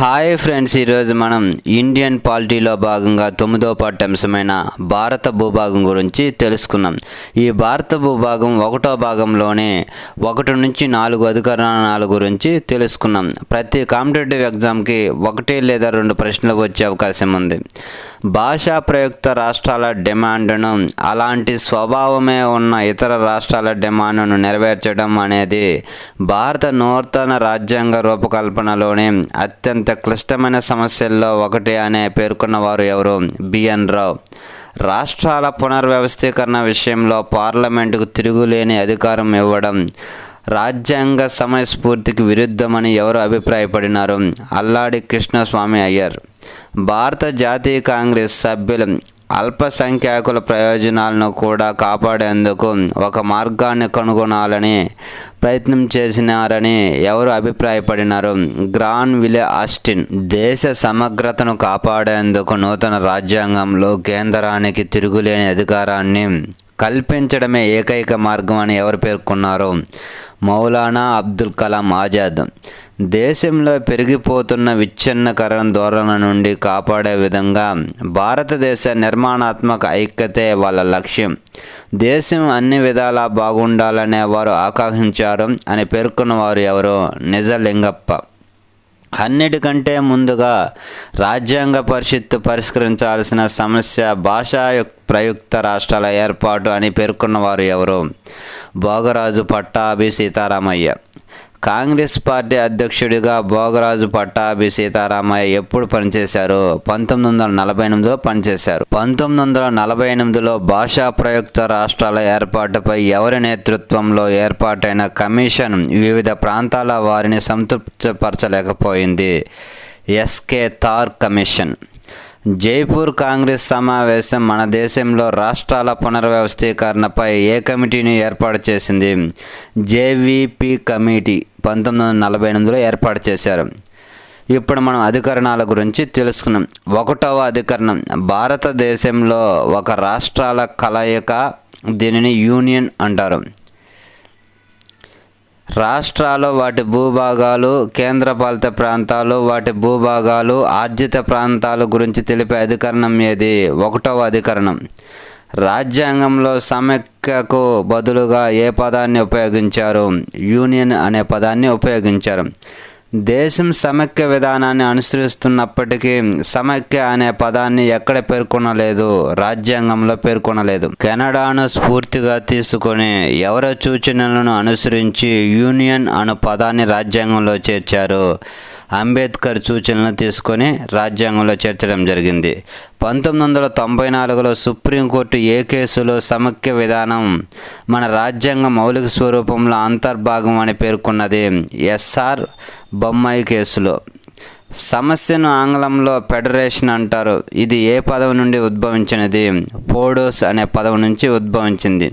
Hi friends, ఈరోజు మనం Indian పాలిటీలో భాగంగా 9వ పాఠ్యాంశమైన భారత భూభాగం గురించి తెలుసుకున్నాం. ఈ భారత భూభాగం 1వ భాగంలోనే 1 నుంచి 4 అధికరణాల గురించి తెలుసుకున్నాం. ప్రతి కాంపిటేటివ్ ఎగ్జామ్కి 1 లేదా 2 ప్రశ్నలు వచ్చే అవకాశం ఉంది. భాషా ప్రయుక్త రాష్ట్రాల డిమాండ్ను, అలాంటి స్వభావమే ఉన్న ఇతర రాష్ట్రాల డిమాండ్ను నెరవేర్చడం అనేది భారత నూతన రాజ్యాంగ రూపకల్పనలోనే అత్యంత క్లిష్టమైన సమస్యల్లో ఒకటి అనే పేర్కొన్నవారు ఎవరు? బిఎన్ రావు. రాష్ట్రాల పునర్వ్యవస్థీకరణ విషయంలో పార్లమెంటుకు తిరుగులేని అధికారం ఇవ్వడం రాజ్యాంగ సమయస్ఫూర్తికి విరుద్ధమని ఎవరు అభిప్రాయపడినారు? అల్లాడి కృష్ణస్వామి అయ్యర్. భారత జాతీయ కాంగ్రెస్ సభ్యులు అల్పసంఖ్యాకుల ప్రయోజనాలను కూడా కాపాడేందుకు ఒక మార్గాన్ని కనుగొనాలని ప్రయత్నం చేసినారని ఎవరు అభిప్రాయపడినారు? గ్రాన్విలే ఆస్టిన్. దేశ సమగ్రతను కాపాడేందుకు నూతన రాజ్యాంగంలో కేంద్రానికి తిరుగులేని అధికారాన్ని కల్పించడమే ఏకైక మార్గం అని ఎవరు పేర్కొన్నారు? మౌలానా అబ్దుల్ కలాం ఆజాద్. దేశంలో పెరిగిపోతున్న విచ్ఛిన్నకరణ ధోరణి నుండి కాపాడే విధంగా భారతదేశ నిర్మాణాత్మక ఐక్యతే వాళ్ళ లక్ష్యం. దేశం అన్ని విధాలా బాగుండాలనే వారు ఆకాంక్షించారు అని పేర్కొన్నవారు ఎవరు? నిజలింగప్ప. అన్నిటికంటే ముందుగా రాజ్యాంగ పరిషత్తు పరిష్కరించాల్సిన సమస్య భాషా ప్రయుక్త రాష్ట్రాల ఏర్పాటు అని పేర్కొన్నవారు ఎవరు? భోగరాజు పట్టాభి సీతారామయ్య. కాంగ్రెస్ పార్టీ అధ్యక్షుడిగా భోగరాజు పట్టాభి సీతారామయ్య ఎప్పుడు పనిచేశారు? 1948లో పనిచేశారు. 1948లో భాషా ప్రయుక్త రాష్ట్రాల ఏర్పాటుపై ఎవరి నేతృత్వంలో ఏర్పాటైన కమిషన్ వివిధ ప్రాంతాల వారిని సంతృప్తిపరచలేకపోయింది. ఎస్కే తార్ కమిషన్. జైపూర్ కాంగ్రెస్ సమావేశం మన దేశంలో రాష్ట్రాల పునర్వ్యవస్థీకరణపై ఏ కమిటీని ఏర్పాటు చేసింది? జేవీపీ కమిటీ 1948లో ఏర్పాటు చేశారు. ఇప్పుడు మనం అధికరణాల గురించి తెలుసుకున్నాం. 1వ అధికరణం భారతదేశంలో ఒక రాష్ట్రాల కలయిక, దీనిని యూనియన్ అంటారు. రాష్ట్రాలు, వాటి భూభాగాలు, కేంద్రపాలిత ప్రాంతాలు, వాటి భూభాగాలు, ఆర్జిత ప్రాంతాల గురించి తెలిపే అధికరణం ఏది? 1వ అధికరణం. రాజ్యాంగంలో సమైక్యకు బదులుగా ఏ పదాన్ని ఉపయోగించారు? యూనియన్ అనే పదాన్ని ఉపయోగించారు. దేశం సమైక్య విధానాన్ని అనుసరిస్తున్నప్పటికీ సమైక్య అనే పదాన్ని ఎక్కడ పేర్కొనలేదు? రాజ్యాంగంలో పేర్కొనలేదు. కెనడాను స్ఫూర్తిగా తీసుకొని ఎవరి సూచనలను అనుసరించి యూనియన్ అను పదాన్ని రాజ్యాంగంలో చేర్చారు? అంబేద్కర్ సూచనలను తీసుకొని రాజ్యాంగంలో చేర్చడం జరిగింది. 1994లో సుప్రీంకోర్టు ఏ కేసులో సమైక్య విధానం మన రాజ్యాంగ మౌలిక స్వరూపంలో అంతర్భాగం అని పేర్కొన్నది? ఎస్ఆర్ బొమ్మాయి కేసులో. సమస్యను ఆంగ్లంలో ఫెడరేషన్ అంటారు. ఇది ఏ పదవి నుండి ఉద్భవించినది? పోడోస్ అనే పదవి నుంచి ఉద్భవించింది.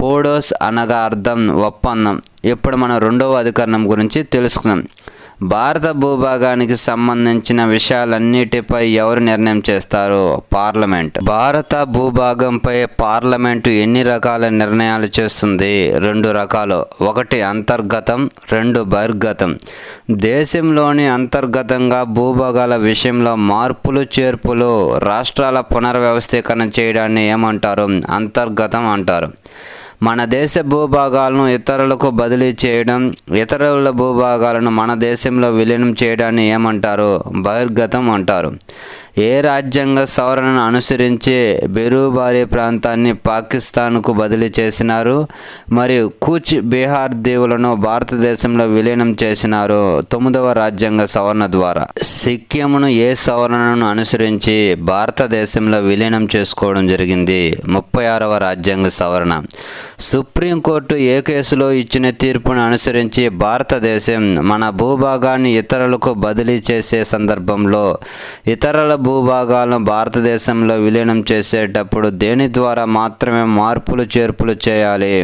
పోడోస్ అనగా అర్థం ఒప్పందం. ఇప్పుడు మనం 2వ అధికరణం గురించి తెలుసుకుందాం. భారత భూభాగానికి సంబంధించిన విషయాలన్నిటిపై ఎవరు నిర్ణయం చేస్తారు? పార్లమెంట్. భారత భూభాగంపై పార్లమెంటు ఎన్ని రకాల నిర్ణయాలు చేస్తుంది? 2 రకాలు. 1 అంతర్గతం, 2 బహిర్గతం. దేశంలోని అంతర్గతంగా భూభాగాల విషయంలో మార్పులు చేర్పులు, రాష్ట్రాల పునర్వ్యవస్థీకరణ చేయడాన్ని ఏమంటారు? అంతర్గతం అంటారు. మన దేశ భూభాగాలను ఇతరులకు బదిలీ చేయడం, ఇతరుల భూభాగాలను మన దేశంలో విలీనం చేయడాన్ని ఏమంటారు? బహిర్గతం అంటారు. ఏ రాజ్యాంగ సవరణను అనుసరించి బెరూబారీ ప్రాంతాన్ని పాకిస్తాన్కు బదిలీ చేసినారు మరియు కూచ్ బీహార్ దీవులను భారతదేశంలో విలీనం చేసినారు? 9వ రాజ్యాంగ సవరణ ద్వారా. సిక్కింను ఏ సవరణను అనుసరించి భారతదేశంలో విలీనం చేసుకోవడం జరిగింది? 36వ రాజ్యాంగ సవరణ. సుప్రీంకోర్టు ఏ కేసులో ఇచ్చిన తీర్పును అనుసరించి భారతదేశం మన భూభాగాన్ని ఇతరులకు బదిలీ చేసే సందర్భంలో ఇతరుల భూభాగాలను భారతదేశంలో విలీనం చేసేటప్పుడు దేని ద్వారా మాత్రమే మార్పులు చేర్పులు చేయాలి?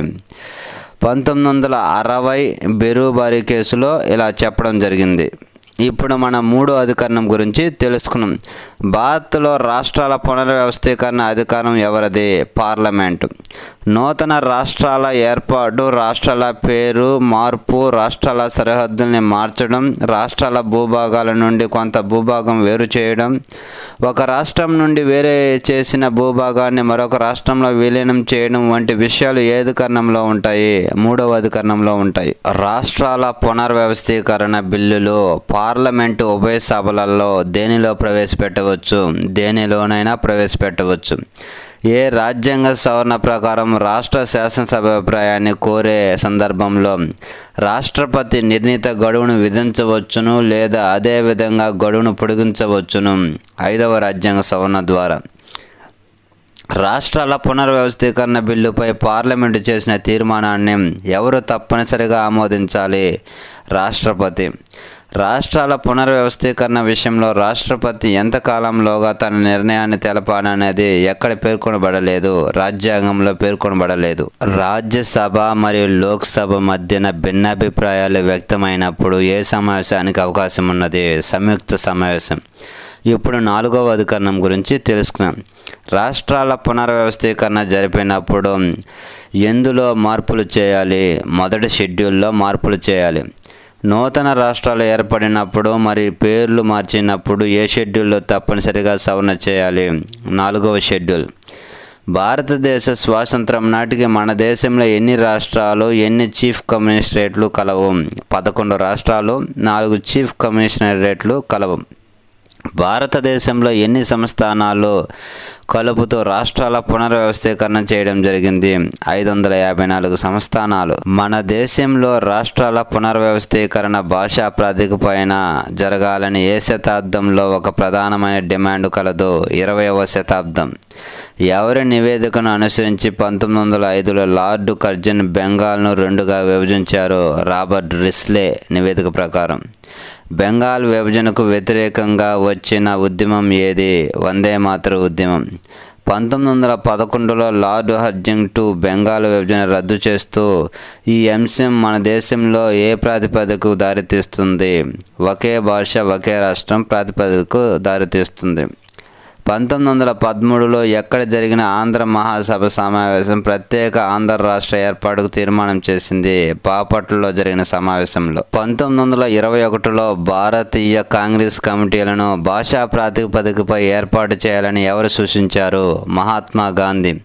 1960 బెరూబారీ కేసులో ఇలా చెప్పడం జరిగింది. ఇప్పుడు మనం 3వ అధికరణం గురించి తెలుసుకున్నాం. భారత్లో రాష్ట్రాల పునర్వ్యవస్థీకరణ అధికారం ఎవరిది? పార్లమెంటు. నూతన రాష్ట్రాల ఏర్పాటు, రాష్ట్రాల పేరు మార్పు, రాష్ట్రాల సరిహద్దుల్ని మార్చడం, రాష్ట్రాల భూభాగాల నుండి కొంత భూభాగం వేరు చేయడం, ఒక రాష్ట్రం నుండి వేరే చేసిన భూభాగాన్ని మరొక రాష్ట్రంలో విలీనం చేయడం వంటి విషయాలు ఏ అధికరణంలో ఉంటాయి? 3వ అధికరణంలో ఉంటాయి. రాష్ట్రాల పునర్వ్యవస్థీకరణ బిల్లులు పార్లమెంటు ఉభయ సభలలో దేనిలో ప్రవేశపెట్టవచ్చు? దేనిలోనైనా ప్రవేశపెట్టవచ్చు. ఏ రాజ్యాంగ సవరణ ప్రకారం రాష్ట్ర శాసనసభ అభిప్రాయాన్ని కోరే సందర్భంలో రాష్ట్రపతి నిర్ణీత గడువును విధించవచ్చును లేదా అదే విధంగా గడువును పొడిగించవచ్చును. 5వ రాజ్యాంగ సవరణ ద్వారా. రాష్ట్రాల పునర్వ్యవస్థీకరణ బిల్లుపై పార్లమెంటు చేసిన తీర్మానాన్ని ఎవరు తప్పనిసరిగా ఆమోదించాలి? రాష్ట్రపతి. రాష్ట్రాల పునర్వ్యవస్థీకరణ విషయంలో రాష్ట్రపతి ఎంతకాలంలోగా తన నిర్ణయాన్ని తెలపాలనేది ఎక్కడ పేర్కొనబడలేదు, రాజ్యాంగంలో పేర్కొనబడలేదు. రాజ్యసభ మరియు లోక్సభ మధ్యన భిన్నాభిప్రాయాలు వ్యక్తమైనప్పుడు ఏ సమావేశానికి అవకాశం ఉన్నది? సంయుక్త సమావేశం. ఇప్పుడు 4వ అధికరణం గురించి తెలుసుకుందాం. రాష్ట్రాల పునర్వ్యవస్థీకరణ జరిపినప్పుడు ఎందులో మార్పులు చేయాలి? మొదటి షెడ్యూల్లో మార్పులు చేయాలి. నూతన రాష్ట్రాలు ఏర్పడినప్పుడు మరియు పేర్లు మార్చినప్పుడు ఏ షెడ్యూల్లో తప్పనిసరిగా సవరణ చేయాలి? 4వ షెడ్యూల్. భారతదేశ స్వాతంత్రం నాటికి మన దేశంలో ఎన్ని రాష్ట్రాలు, ఎన్ని చీఫ్ కమిషనరేట్లు కలవు? 11 రాష్ట్రాలు, 4 చీఫ్ కమిషనరేట్లు కలవు. భారతదేశంలో ఎన్ని సంస్థానాలు కలుపుతూ రాష్ట్రాల పునర్వ్యవస్థీకరణ చేయడం జరిగింది? 554 సంస్థానాలు. మన దేశంలో రాష్ట్రాల పునర్వ్యవస్థీకరణ భాషా ప్రాతిపదికపైన జరగాలని ఏ శతాబ్దంలో ఒక ప్రధానమైన డిమాండ్ కలదు? 20వ శతాబ్దం. ఎవరి నివేదికను అనుసరించి 1905లో లార్డ్ కర్జన్ బెంగాల్ను 2గా విభజించారు? రాబర్ట్ రిస్లే నివేదిక ప్రకారం. బెంగాల్ విభజనకు వ్యతిరేకంగా వచ్చిన ఉద్యమం ఏది? వందే మాతరం ఉద్యమం. 1911లో లార్డ్ హర్జింగ్టన్ బెంగాల్ విభజన రద్దు చేస్తూ ఈ అంశం మన దేశంలో ఏ ప్రాతిపదికకు దారితీస్తుంది? ఒకే భాష ఒకే రాష్ట్రం ప్రాతిపదికకు దారితీస్తుంది. 1913లో ఎక్కడ జరిగిన ఆంధ్ర మహాసభ సమావేశం ప్రత్యేక ఆంధ్ర రాష్ట్ర ఏర్పాటుకు తీర్మానం చేసింది? బాపట్లలో జరిగిన సమావేశంలో. 1921లో భారతీయ కాంగ్రెస్ కమిటీలను భాషా ప్రాతిపదికపై ఏర్పాటు చేయాలని ఎవరు సూచించారు? మహాత్మా గాంధీ.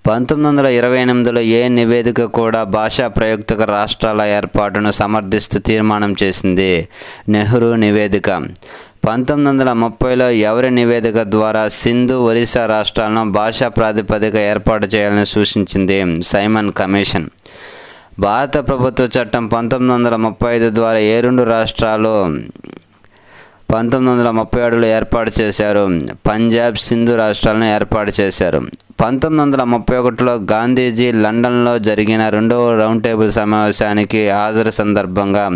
1928లో ఏ నివేదిక కూడా భాషా ప్రయుక్త రాష్ట్రాల ఏర్పాటును సమర్థిస్తూ తీర్మానం చేసింది? నెహ్రూ నివేదిక. 1930లో ఎవరి నివేదిక ద్వారా సింధు, ఒరిస్సా రాష్ట్రాలను భాషా ప్రాతిపదిక ఏర్పాటు చేయాలని సూచించింది? Simon commission. భారత ప్రభుత్వ చట్టం 1935 ద్వారా ఏ 2 రాష్ట్రాలు 1937లో ఏర్పాటు చేశారు? పంజాబ్, సింధు రాష్ట్రాలను ఏర్పాటు చేశారు. 1931లో గాంధీజీ లండన్లో జరిగిన 2వ రౌండ్ టేబుల్ సమావేశానికి హాజరు సందర్భంగా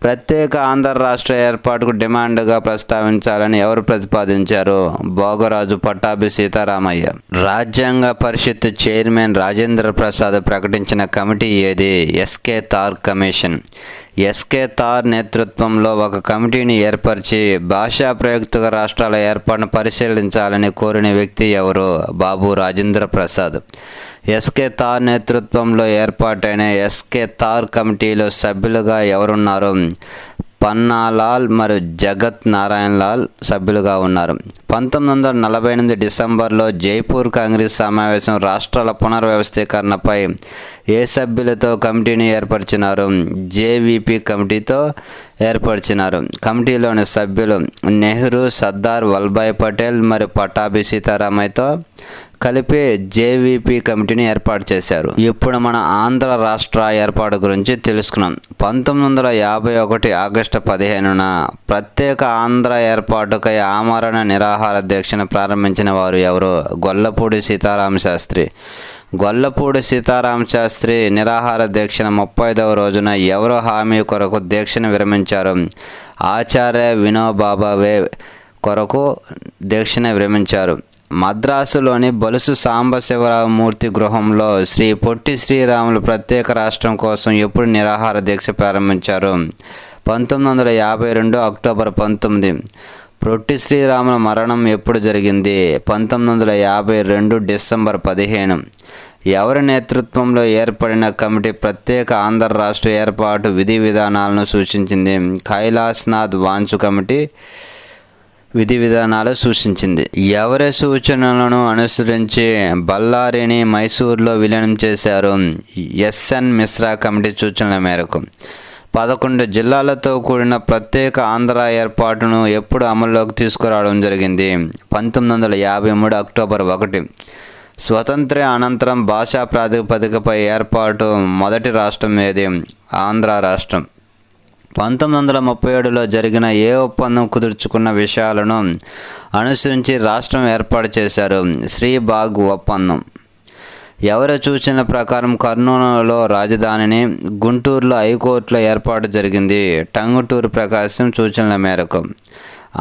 ప్రత్యేక ఆంధ్ర రాష్ట్ర ఏర్పాటుకు డిమాండ్గా ప్రస్తావించాలని ఎవరు ప్రతిపాదించారు? భోగరాజు పట్టాభి సీతారామయ్య. రాజ్యాంగ పరిషత్ చైర్మన్ రాజేంద్ర ప్రసాద్ ప్రకటించిన కమిటీ ఏది? ఎస్కే తార్ కమిషన్. ఎస్కే తార్ నేతృత్వంలో ఒక కమిటీని ఏర్పరిచి భాషా ప్రయుక్త రాష్ట్రాల ఏర్పాటును పరిశీలించాలని కోరిన వ్యక్తి ఎవరు? బాబు రాజేంద్ర ప్రసాద్. ఎస్కే తార్ నేతృత్వంలో ఏర్పాటైన ఎస్కే తార్ కమిటీలో సభ్యులుగా ఎవరున్నారు? పన్నాలాల్ మరియు జగత్ నారాయణ లాల్ సభ్యులుగా ఉన్నారు. 1948 డిసెంబర్లో జైపూర్ కాంగ్రెస్ సమావేశం రాష్ట్రాల పునర్వ్యవస్థీకరణపై ఏ సభ్యులతో కమిటీని ఏర్పరిచినారు? జేవీపీ కమిటీతో ఏర్పరిచినారు. కమిటీలోని సభ్యులు నెహ్రూ, సర్దార్ వల్లభాయ్ పటేల్ మరియు పట్టాభి సీతారామయ్యతో కలిపి జేవీపీ కమిటీని ఏర్పాటు చేశారు. ఇప్పుడు మన ఆంధ్ర రాష్ట్ర ఏర్పాటు గురించి తెలుసుకున్నాం. 1951 ఆగస్టు 15న ప్రత్యేక ఆంధ్ర ఏర్పాటుకై ఆమరణ నిరాహార దీక్షను ప్రారంభించిన వారు ఎవరు? గొల్లపూడి సీతారామ శాస్త్రి. గొల్లపూడి సీతారామ శాస్త్రి నిరాహార దీక్షను 35వ రోజున ఎవరో హామీ కొరకు దీక్షను విరమించారు? ఆచార్య వినోబాబావే కొరకు దీక్షను విరమించారు. మద్రాసులోని బొలుసు సాంబశివరావు మూర్తి గృహంలో శ్రీ పొట్టి శ్రీరాములు ప్రత్యేక రాష్ట్రం కోసం ఎప్పుడు నిరాహార దీక్ష ప్రారంభించారు? 1952 అక్టోబర్ 19. పొట్టి శ్రీరాముల మరణం ఎప్పుడు జరిగింది? 1952 డిసెంబర్ 15. ఎవరి నేతృత్వంలో ఏర్పడిన కమిటీ ప్రత్యేక ఆంధ్ర రాష్ట్ర ఏర్పాటు విధి విధానాలను సూచించింది? కైలాస్నాథ్ వాంచు కమిటీ విధి విధానాలు సూచించింది. ఎవరి సూచనలను అనుసరించి బళ్ళారిని మైసూరులో విలీనం చేశారు? ఎస్ఎన్ మిశ్రా కమిటీ సూచనల మేరకు. 11 జిల్లాలతో కూడిన ప్రత్యేక ఆంధ్ర ఏర్పాటును ఎప్పుడు అమల్లోకి తీసుకురావడం జరిగింది? 1953 అక్టోబర్ 1. స్వతంత్ర అనంతరం భాషా ప్రాతిపదికపై ఏర్పాటు మొదటి రాష్ట్రం ఏది? ఆంధ్ర రాష్ట్రం. 1937లో జరిగిన ఏ ఒప్పందం కుదుర్చుకున్న విషయాలను అనుసరించి రాష్ట్రం ఏర్పాటు చేశారు? శ్రీబాగ్ ఒప్పందం. ఎవరి సూచనల ప్రకారం కర్నూలులో రాజధానిని, గుంటూరులో హైకోర్టులో ఏర్పాటు జరిగింది? టంగుటూరి ప్రకాశం సూచనల మేరకు.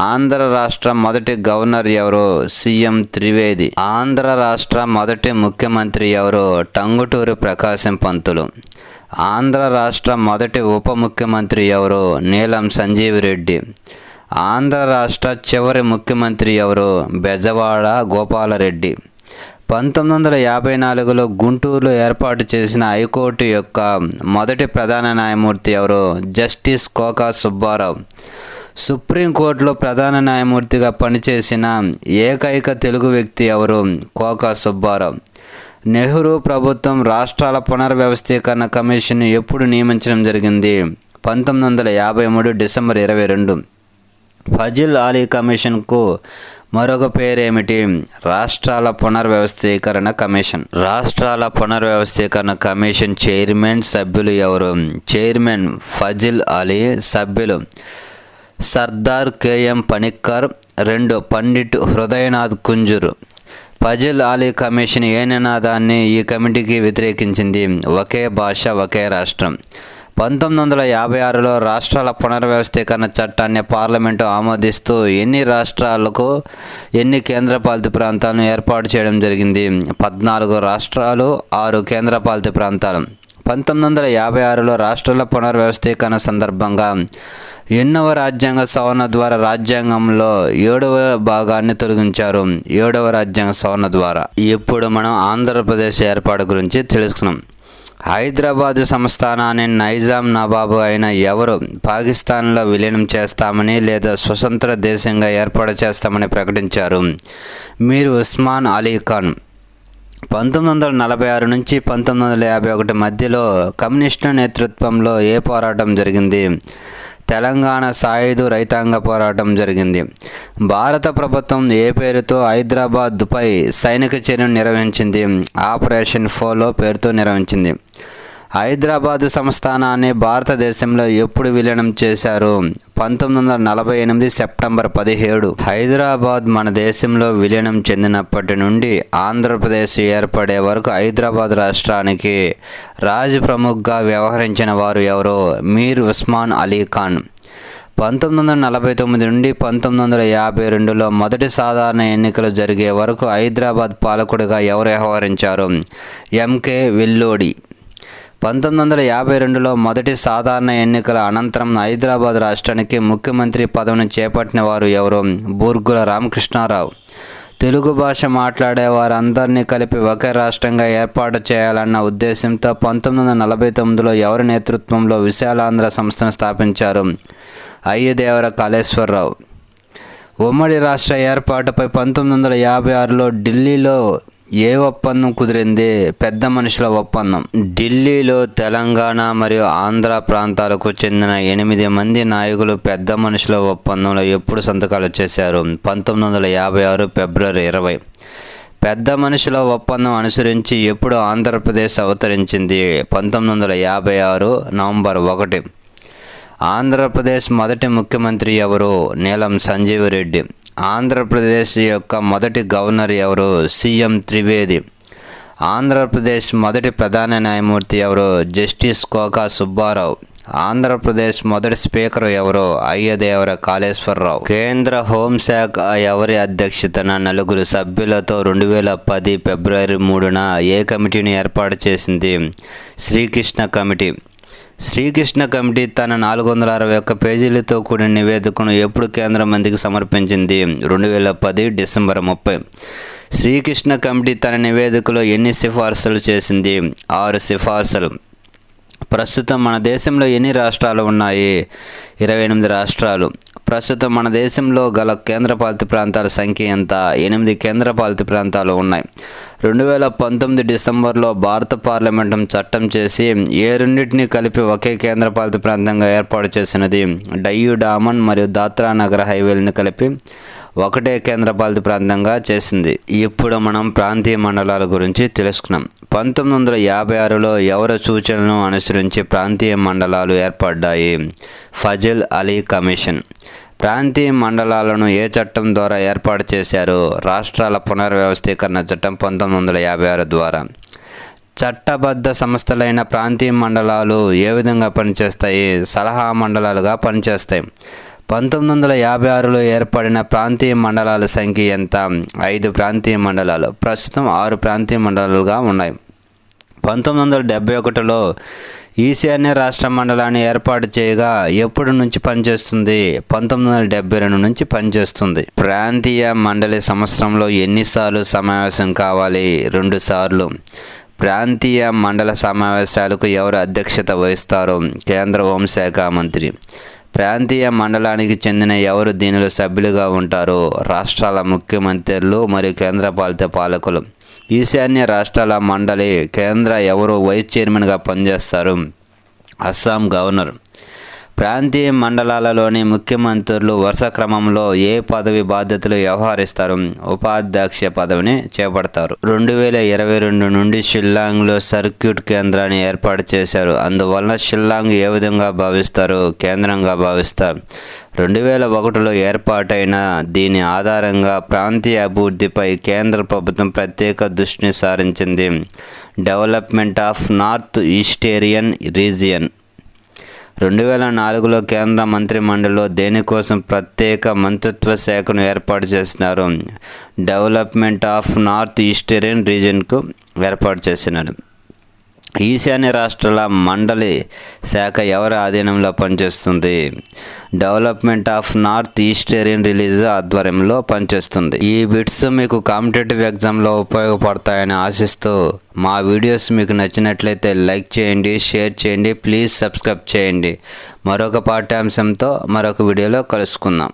ఆంధ్ర రాష్ట్ర మొదటి గవర్నర్ ఎవరు? సీఎం త్రివేది. ఆంధ్ర రాష్ట్ర మొదటి ముఖ్యమంత్రి ఎవరు? టంగుటూరి ప్రకాశం పంతులు. ఆంధ్ర రాష్ట్ర మొదటి ఉప ముఖ్యమంత్రి ఎవరు? నీలం సంజీవ్ రెడ్డి. ఆంధ్ర రాష్ట్ర చివరి ముఖ్యమంత్రి ఎవరు? బెజవాడ గోపాలరెడ్డి. 1954లో గుంటూరులో ఏర్పాటు చేసిన హైకోర్టు యొక్క మొదటి ప్రధాన న్యాయమూర్తి ఎవరు? జస్టిస్ కోకా సుబ్బారావు. సుప్రీంకోర్టులో ప్రధాన న్యాయమూర్తిగా పనిచేసిన ఏకైక తెలుగు వ్యక్తి ఎవరు? కోకా సుబ్బారావు. నెహ్రూ ప్రభుత్వం రాష్ట్రాల పునర్వ్యవస్థీకరణ కమిషన్ ఎప్పుడు నియమించడం జరిగింది? 1953 డిసెంబర్ 22. ఫజిల్ అలీ కమిషన్కు మరొక పేరేమిటి? రాష్ట్రాల పునర్వ్యవస్థీకరణ కమిషన్. రాష్ట్రాల పునర్వ్యవస్థీకరణ కమిషన్ చైర్మన్, సభ్యులు ఎవరు? చైర్మన్ ఫజిల్ అలీ. సభ్యులు సర్దార్ కెఎం పనిక్కర్. 2 పండిట్ హృదయనాథ్ కుంజురు. ఫజిల్ అలీ కమిషన్ ఏ నినాదాన్ని ఈ కమిటీకి వ్యతిరేకించింది? ఒకే భాష ఒకే రాష్ట్రం. 1956లో రాష్ట్రాల పునర్వ్యవస్థీకరణ చట్టాన్ని పార్లమెంటు ఆమోదిస్తూ ఎన్ని రాష్ట్రాలకు ఎన్ని కేంద్రపాలిత ప్రాంతాలను ఏర్పాటు చేయడం జరిగింది? 14 రాష్ట్రాలు 6 కేంద్రపాలిత ప్రాంతాలు. 1956లో రాష్ట్రాల పునర్వ్యవస్థీకరణ సందర్భంగా ఎన్నవ రాజ్యాంగ సవరణ ద్వారా రాజ్యాంగంలో 7వ భాగాన్ని తొలగించారు? 7వ రాజ్యాంగ సవరణ ద్వారా. ఇప్పుడు మనం ఆంధ్రప్రదేశ్ ఏర్పాటు గురించి తెలుసుకున్నాం. హైదరాబాదు సంస్థానాన్ని నైజాం నవాబు అయిన ఎవరు పాకిస్తాన్లో విలీనం చేస్తామని లేదా స్వతంత్ర దేశంగా ఏర్పాటు చేస్తామని ప్రకటించారు? మీర్ ఉస్మాన్ అలీ ఖాన్. 1946 నుంచి 1951 మధ్యలో కమ్యూనిస్టుల నేతృత్వంలో ఏ పోరాటం జరిగింది? తెలంగాణ సాయుధ రైతాంగ పోరాటం జరిగింది. భారత ప్రభుత్వం ఏ పేరుతో హైదరాబాద్పై సైనిక చర్యను నిర్వహించింది? ఆపరేషన్ ఫోలో పేరుతో నిర్వహించింది. హైదరాబాదు సంస్థానాన్ని భారతదేశంలో ఎప్పుడు విలీనం చేశారు? 1948 సెప్టెంబర్ 17. హైదరాబాద్ మన దేశంలో విలీనం చెందినప్పటి నుండి ఆంధ్రప్రదేశ్ ఏర్పడే వరకు హైదరాబాద్ రాష్ట్రానికి రాజ్ ప్రముఖ్గా వ్యవహరించిన వారు ఎవరు? మీర్ ఉస్మాన్ అలీ ఖాన్. 1949 నుండి 1952లో మొదటి సాధారణ ఎన్నికలు జరిగే వరకు హైదరాబాద్ పాలకుడిగా ఎవరు వ్యవహరించారు? ఎంకే వెల్లోడి. 1952లో మొదటి సాధారణ ఎన్నికల అనంతరం హైదరాబాద్ రాష్ట్రానికి ముఖ్యమంత్రి పదవిని చేపట్టిన వారు ఎవరు? బూర్గుల రామకృష్ణారావు. తెలుగు భాష మాట్లాడే వారందరినీ కలిపి ఒకే రాష్ట్రంగా ఏర్పాటు చేయాలన్న ఉద్దేశంతో 1949లో ఎవరి నేతృత్వంలో విశాలాంధ్ర సంస్థను స్థాపించారు? అయ్యదేవర కాళేశ్వరరావు. ఉమ్మడి రాష్ట్ర ఏర్పాటుపై 1956లో ఢిల్లీలో ఏ ఒప్పందం కుదిరింది? పెద్ద మనుషుల ఒప్పందం. ఢిల్లీలో తెలంగాణ మరియు ఆంధ్ర ప్రాంతాలకు చెందిన 8 మంది నాయకులు పెద్ద మనుషుల ఒప్పందంలో ఎప్పుడు సంతకాలు చేశారు? 1956 ఫిబ్రవరి 20. పెద్ద మనుషుల ఒప్పందం అనుసరించి ఎప్పుడు ఆంధ్రప్రదేశ్ అవతరించింది? 1956 నవంబర్ 1. ఆంధ్రప్రదేశ్ మొదటి ముఖ్యమంత్రి ఎవరు? నీలం సంజీవ్ రెడ్డి. ఆంధ్రప్రదేశ్ యొక్క మొదటి గవర్నర్ ఎవరు? సీఎం త్రివేది. ఆంధ్రప్రదేశ్ మొదటి ప్రధాన న్యాయమూర్తి ఎవరు? జస్టిస్ కోకా సుబ్బారావు. ఆంధ్రప్రదేశ్ మొదటి స్పీకర్ ఎవరు? అయ్యదేవర కాళేశ్వరరావు. కేంద్ర హోంశాఖ ఎవరి అధ్యక్షతన 4 సభ్యులతో 2010 ఫిబ్రవరి 3న ఏ కమిటీని ఏర్పాటు చేసింది? శ్రీకృష్ణ కమిటీ. శ్రీకృష్ణ కమిటీ తన 461 పేజీలతో కూడిన నివేదికను ఎప్పుడు కేంద్ర మంత్రికి సమర్పించింది? 2010 డిసెంబర్ 30. శ్రీకృష్ణ కమిటీ తన నివేదికలో ఎన్ని సిఫార్సులు చేసింది? 6 సిఫార్సులు. ప్రస్తుతం మన దేశంలో ఎన్ని రాష్ట్రాలు ఉన్నాయి? 28 రాష్ట్రాలు. ప్రస్తుతం మన దేశంలో గల కేంద్రపాలిత ప్రాంతాల సంఖ్య ఎంత? 8 కేంద్రపాలిత ప్రాంతాలు ఉన్నాయి. 2019 డిసెంబర్లో భారత పార్లమెంటు చట్టం చేసి ఏ రెండింటినీ కలిపి ఒకే కేంద్రపాలిత ప్రాంతంగా ఏర్పాటు చేసినది. డయ్యూ డామన్ మరియు దాద్రా నగర్ హవేలీని కలిపి ఒకటే కేంద్రపాలిత ప్రాంతంగా చేసింది. ఇప్పుడు మనం ప్రాంతీయ మండలాల గురించి తెలుసుకున్నాం. 1956లో ఎవరి సూచనలను అనుసరించి ప్రాంతీయ మండలాలు ఏర్పడ్డాయి? ఫజల్ అలీ కమిషన్. ప్రాంతీయ మండలాలను ఏ చట్టం ద్వారా ఏర్పాటు చేశారు? రాష్ట్రాల పునర్వ్యవస్థీకరణ చట్టం 1956 ద్వారా. చట్టబద్ధ సంస్థలైన ప్రాంతీయ మండలాలు ఏ విధంగా పనిచేస్తాయి? సలహా మండలాలుగా పనిచేస్తాయి. 1956లో ఏర్పడిన ప్రాంతీయ మండలాల సంఖ్య ఎంత? 5 ప్రాంతీయ మండలాలు. ప్రస్తుతం 6 ప్రాంతీయ మండలాలుగా ఉన్నాయి. 1971లో ఈశాన్య రాష్ట్ర మండలాన్ని ఏర్పాటు చేయగా ఎప్పటి నుంచి పనిచేస్తుంది? 1972 నుంచి పనిచేస్తుంది. ప్రాంతీయ మండలి సంవత్సరంలో ఎన్నిసార్లు సమావేశం కావాలి? 2 సార్లు. ప్రాంతీయ మండల సమావేశాలకు ఎవరు అధ్యక్షత వహిస్తారు? కేంద్ర హోంశాఖ మంత్రి. ప్రాంతీయ మండలానికి చెందిన ఎవరు దీనిలో సభ్యులుగా ఉంటారు? రాష్ట్రాల ముఖ్యమంత్రులు మరియు కేంద్రపాలిత పాలకులు. ఈశాన్య రాష్ట్రాల మండలి కేంద్ర ఎవరు వైస్ చైర్మన్గా పనిచేస్తారు? అస్సాం గవర్నర్. ప్రాంతీయ మండలాలలోని ముఖ్యమంత్రులు వరుస క్రమంలో ఏ పదవి బాధ్యతలు వ్యవహరిస్తారు? ఉపాధ్యక్ష పదవిని చేపడతారు. 2022 నుండి షిల్లాంగ్లో సర్క్యూట్ కేంద్రాన్ని ఏర్పాటు చేశారు. అందువలన షిల్లాంగ్ ఏ విధంగా భావిస్తారు? కేంద్రంగా భావిస్తారు. 2001లో ఏర్పాటైన దీని ఆధారంగా ప్రాంతీయ అభివృద్ధిపై కేంద్ర ప్రభుత్వం ప్రత్యేక దృష్టిని సారించింది. Development of north eastern region. 2004లో కేంద్ర మంత్రిమండలిలో దేనికోసం ప్రత్యేక మంత్రిత్వ శాఖను ఏర్పాటు చేసినారు? డెవలప్మెంట్ ఆఫ్ నార్త్ ఈస్టర్న్ రీజియన్కు ఏర్పాటు చేసినారు. ఈశాన్య రాష్ట్రాల మండలి శాఖ ఎవరి ఆధీనంలో పనిచేస్తుంది? Development of north eastern region ఆధ్వర్యంలో పనిచేస్తుంది. ఈ బిట్స్ మీకు కాంపిటేటివ్ ఎగ్జామ్లో ఉపయోగపడతాయని ఆశిస్తూ మా వీడియోస్ మీకు నచ్చినట్లయితే లైక్ చేయండి, షేర్ చేయండి, ప్లీజ్ సబ్స్క్రైబ్ చేయండి. మరొక పాఠ్యాంశంతో మరొక వీడియోలో కలుసుకుందాం.